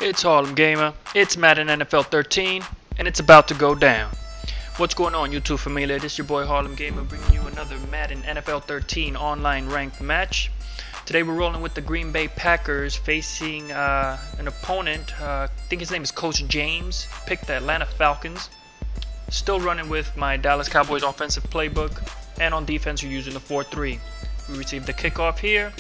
It's Harlem Gamer, it's Madden NFL 13, and it's about to go down. What's going on, YouTube familia? This is your boy Harlem Gamer bringing you another Madden NFL 13 online ranked match. Today we're rolling with the Green Bay Packers facing an opponent, I think his name is Coach James, picked the Atlanta Falcons. Still running with my Dallas Cowboys offensive playbook, and on defense we're using the 4-3. We received the kickoff here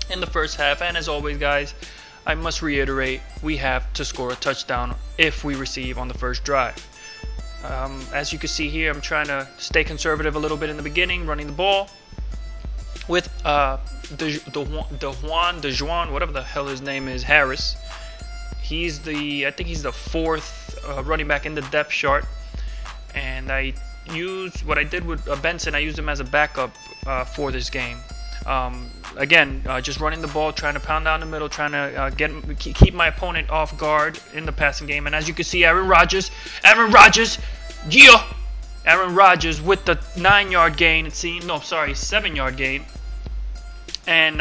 in the first half, and as always guys, I must reiterate, we have to score a touchdown if we receive on the first drive. As you can see here, I'm trying to stay conservative a little bit in the beginning, running the ball with DeJuan, whatever the hell his name is, Harris. I think he's the fourth running back in the depth chart, and I used what I did with Benson. I used him as a backup for this game. Again, just running the ball, trying to pound down the middle, trying to keep my opponent off guard in the passing game. And as you can see, Aaron Rodgers, yeah! Aaron Rodgers with the 9-yard gain, 7-yard gain. And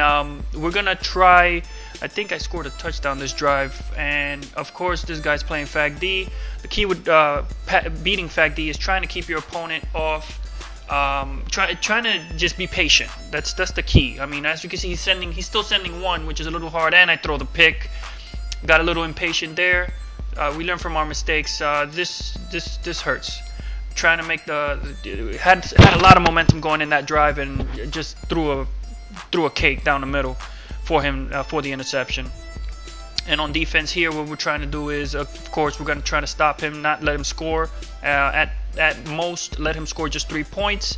we're going to try, I think I scored a touchdown this drive. And of course, this guy's playing Fag D. The key with beating Fag D is trying to keep your opponent off. Trying to just be patient. That's the key. I mean, as you can see, he's still sending one, which is a little hard, and I throw the pick. Got a little impatient there. We learn from our mistakes. This hurts. Trying to make had a lot of momentum going in that drive, and just threw a cake down the middle for him for the interception. And on defense here, what we're trying to do is, of course, we're going to try to stop him, not let him score. At most, let him score just 3 points.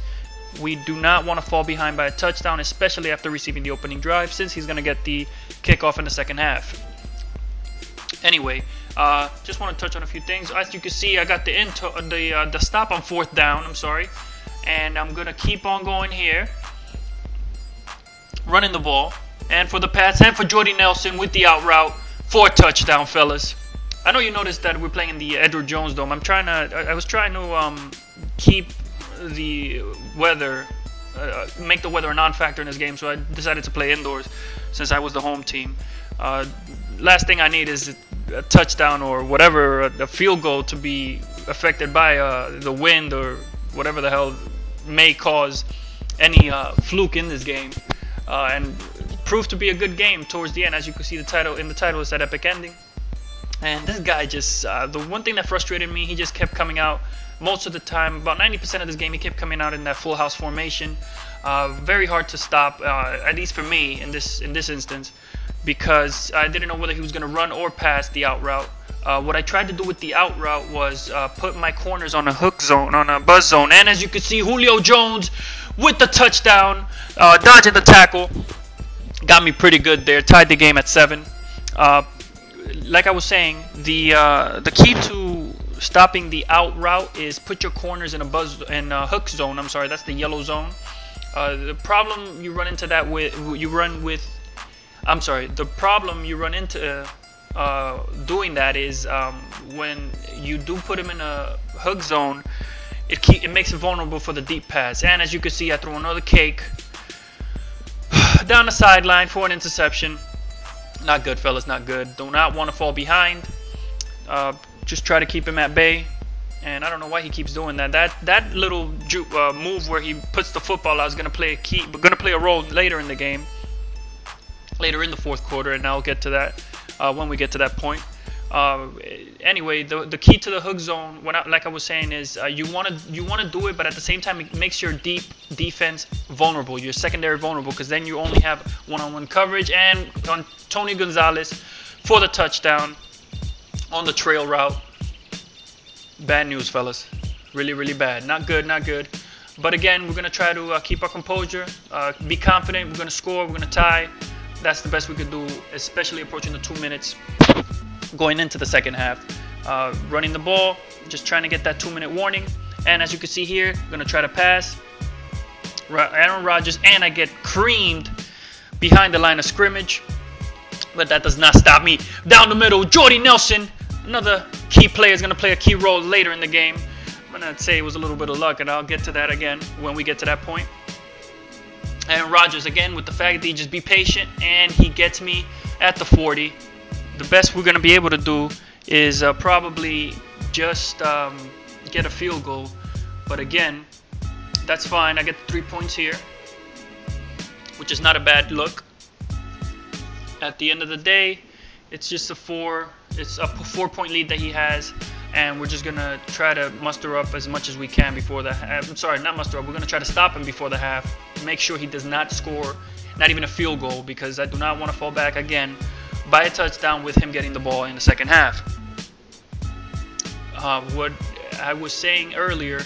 We do not want to fall behind by a touchdown, especially after receiving the opening drive, since he's going to get the kickoff in the second half. Anyway, just want to touch on a few things. As you can see, I got the stop on 4th down. I'm sorry, and I'm going to keep on going here, running the ball, and for the pass, and for Jordy Nelson with the out route for a touchdown, fellas. I know you noticed that we're playing in the Edward Jones Dome. I was trying to keep the weather, make the weather a non-factor in this game, so I decided to play indoors since I was the home team. Last thing I need is a touchdown or whatever, a field goal to be affected by the wind or whatever the hell may cause any fluke in this game, and proved to be a good game towards the end. As you can see, the title is that epic ending. And this guy just, the one thing that frustrated me, he just kept coming out most of the time. About 90% of this game, he kept coming out in that full house formation. Very hard to stop, at least for me in this instance, because I didn't know whether he was going to run or pass the out route. What I tried to do with the out route was put my corners on a hook zone, on a buzz zone. And as you can see, Julio Jones with the touchdown, dodging the tackle. Got me pretty good there, tied the game at 7. Like I was saying, the key to stopping the out route is put your corners in a hook zone. I'm sorry, that's the yellow zone. The problem you run into doing that is when you do put him in a hook zone, it makes it vulnerable for the deep pass. And as you can see, I throw another cake down the sideline for an interception. Not good, fellas, not good. Do not want to fall behind. Just try to keep him at bay. And I don't know why he keeps doing that. That little move where he puts the football out is going to play a role later in the game, later in the fourth quarter, and I'll get to that when we get to that point. Anyway, the key to the hook zone, like I was saying, is you want to do it, but at the same time it makes your deep defense vulnerable, your secondary vulnerable, because then you only have one-on-one coverage. And on Tony Gonzalez for the touchdown on the trail route. Bad news, fellas. Really, really bad. Not good, not good. But again, we're gonna try to keep our composure, be confident. We're gonna score. We're gonna tie. That's the best we could do, especially approaching the 2 minutes. Going into the second half, running the ball, just trying to get that 2-minute warning. And as you can see here, I'm gonna try to pass Aaron Rodgers, and I get creamed behind the line of scrimmage, but that does not stop me. Down the middle, Jordy Nelson, another key player, is gonna play a key role later in the game. I'm gonna say it was a little bit of luck, and I'll get to that again when we get to that point. And Rodgers again with the fact that he just be patient, and he gets me at the 40. the best we're going to be able to do is probably just get a field goal. But again, that's fine. I get the 3 points here, which is not a bad look. At the end of the day, it's just a 4-point lead that he has, and we're just gonna try to muster up as much as we can before the half. I'm sorry, not muster up. We're gonna try to stop him before the half. Make sure he does not score, not even a field goal, because I do not want to fall back again by a touchdown with him getting the ball in the second half. What I was saying earlier,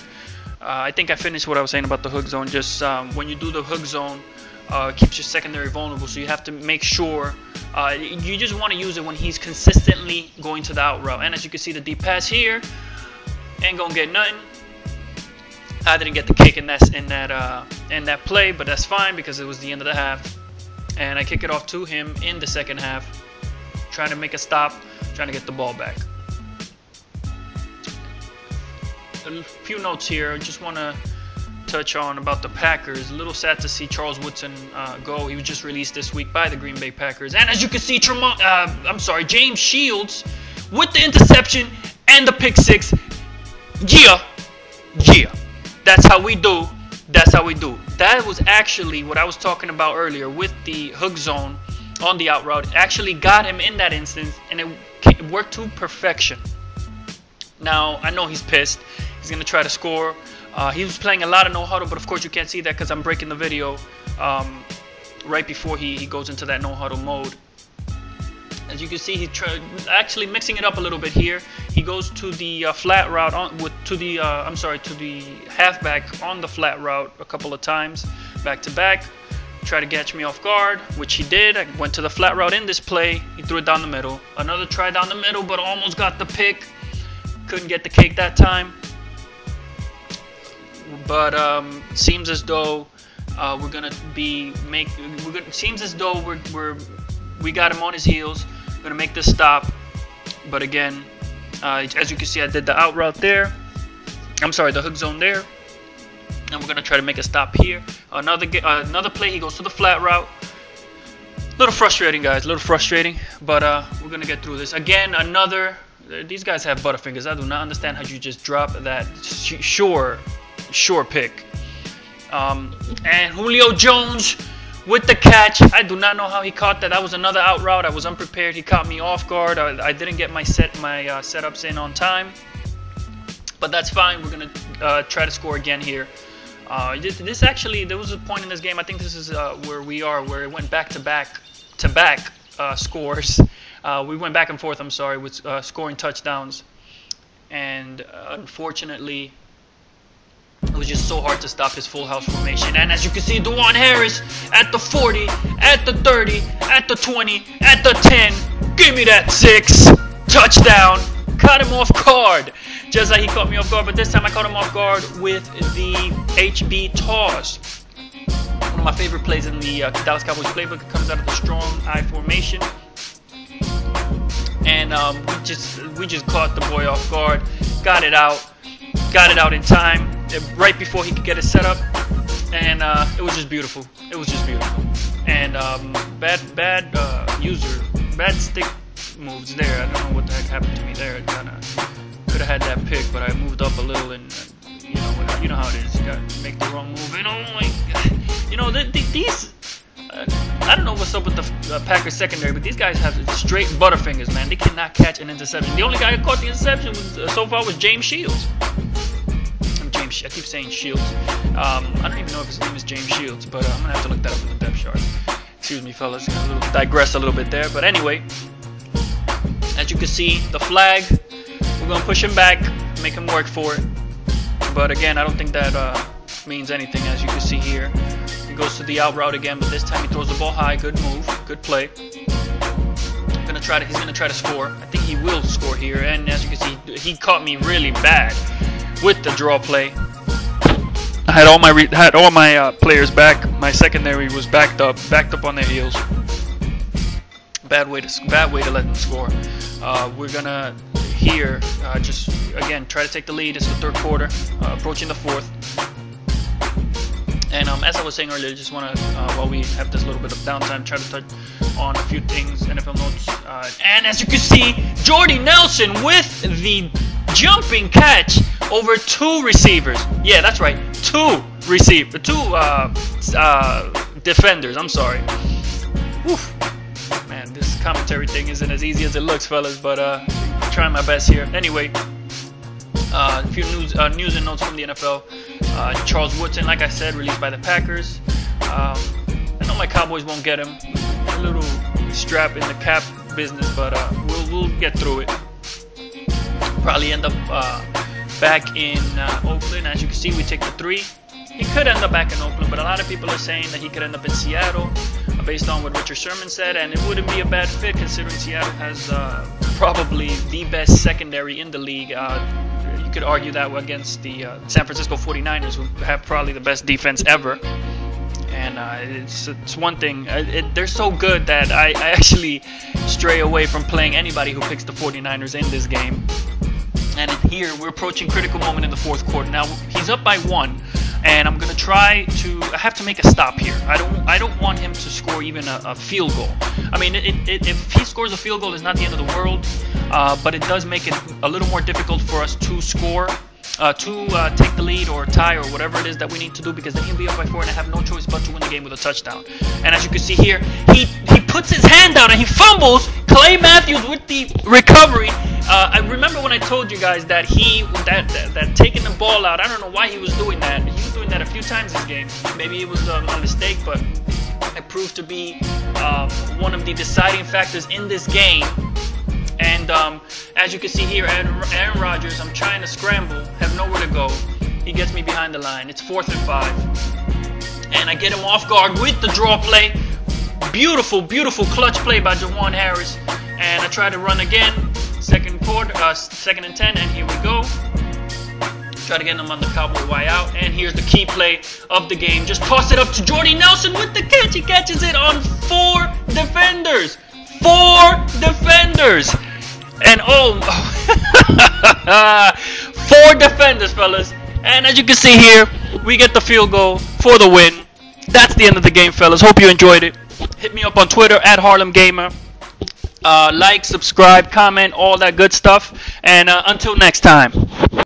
I think I finished what I was saying about the hook zone. Just when you do the hook zone, it keeps your secondary vulnerable, so you have to make sure you just want to use it when he's consistently going to the out route. And as you can see, the deep pass here ain't gonna get nothing. I didn't get the kick in that play, but that's fine because it was the end of the half, and I kick it off to him in the second half, trying to make a stop, trying to get the ball back. A few notes here. I just want to touch on about the Packers. A little sad to see Charles Woodson go. He was just released this week by the Green Bay Packers. And as you can see, James Shields with the interception and the pick six. Yeah. That's how we do. That was actually what I was talking about earlier with the hook zone on the out route. Actually got him in that instance, and it worked to perfection. Now, I know he's pissed. He's going to try to score. He was playing a lot of no huddle, but of course you can't see that because I'm breaking the video right before he goes into that no huddle mode. As you can see, he's actually mixing it up a little bit here. He goes to the flat route to the halfback on the flat route a couple of times, back to back. Try to catch me off guard, which he did. I went to the flat route in this play. He threw it down the middle. Another try down the middle, but almost got the pick. Couldn't get the cake that time. But seems as though seems as though we got him on his heels. We're gonna make this stop. But again, as you can see, I did the out route there. I'm sorry, the hook zone there, and we're gonna try to make a stop here. Another play. He goes to the flat route. A little frustrating, guys. A little frustrating, but we're gonna get through this. Again, these guys have butterfingers. I do not understand how you just drop that sure pick. And Julio Jones with the catch. I do not know how he caught that. That was another out route. I was unprepared. He caught me off guard. I didn't get my setups in on time, but that's fine. We're gonna try to score again here. This actually, there was a point in this game. I think this is where it went back to back scores. We went back and forth, I'm sorry, with scoring touchdowns. And unfortunately, it was just so hard to stop his full house formation. And as you can see, Dwan Harris at the 40, at the 30, at the 20, at the 10. Give me that 6. Touchdown. Caught him off guard. Just like he caught me off guard, but this time I caught him off guard with the HB toss. One of my favorite plays in the Dallas Cowboys playbook. It comes out of the strong I formation. And we just caught the boy off guard, got it out in time, right before he could get it set up, and it was just beautiful. And bad stick moves there. I don't know what the heck happened to me there. Kind of could have had that pick, but I moved up a little, and you know how it is. You gotta make the wrong move. And oh my God, these. I don't know what's up with the Packers secondary, but these guys have straight butterfingers, man. They cannot catch an interception. The only guy who caught the interception so far was James Shields. I keep saying Shields. I don't even know if his name is James Shields, but I'm gonna have to look that up in the depth chart. Excuse me, fellas. Digress a little bit there, but anyway, as you can see, the flag. We're gonna push him back, make him work for it. But again, I don't think that means anything. As you can see here. Goes to the out route again, but this time he throws the ball high. Good move, good play. He's gonna try to score. I think he will score here, and as you can see, he caught me really bad with the draw play. I had all my players back. My secondary was backed up on their heels. Bad way to let them score. We're gonna here just again try to take the lead. It's the third quarter, approaching the fourth. And as I was saying earlier, just want to, while we have this little bit of downtime, try to touch on a few things, NFL notes. And as you can see, Jordy Nelson with the jumping catch over 2 receivers. Yeah, that's right, 2 defenders. I'm sorry. Oof. Man, this commentary thing isn't as easy as it looks, fellas, but trying my best here. Anyway, a few news and notes from the NFL. Charles Woodson, like I said, released by the Packers. I know my Cowboys won't get him. A little strap in the cap business, but we'll get through it. Probably end up back in Oakland. As you can see, we take the 3. He could end up back in Oakland, but a lot of people are saying that he could end up in Seattle, based on what Richard Sherman said, and it wouldn't be a bad fit considering Seattle has probably the best secondary in the league. You could argue that against the San Francisco 49ers, who have probably the best defense ever. And it's one thing. They're so good that I actually stray away from playing anybody who picks the 49ers in this game. And here we're approaching critical moment in the 4th quarter. Now he's up by 1, and I'm gonna try to. I have to make a stop here. I don't want him to score even a field goal. I mean, if he scores a field goal, it's not the end of the world, but it does make it a little more difficult for us to score. To take the lead or tie or whatever it is that we need to do, because then he'll be up by 4 and I have no choice but to win the game with a touchdown. And as you can see here, he puts his hand down and he fumbles. Clay Matthews with the recovery. I remember when I told you guys that that taking the ball out, I don't know why he was doing that. He was doing that a few times this game. Maybe it was a mistake, but it proved to be one of the deciding factors in this game. And as you can see here, Aaron Rodgers, I'm trying to scramble, have nowhere to go. He gets me behind the line. It's 4th and 5. And I get him off guard with the draw play. Beautiful, beautiful clutch play by Jawan Harris. And I try to run again. 2nd and 10, and here we go. Try to get him on the Cowboy Y out. And here's the key play of the game. Just toss it up to Jordy Nelson with the catch. He catches it on 4 defenders. 4 defenders. And 4 defenders, fellas. And as you can see here, we get the field goal for the win. That's the end of the game, fellas. Hope you enjoyed it. Hit me up on Twitter at Harlem Gamer. Like, subscribe, comment, all that good stuff. And until next time.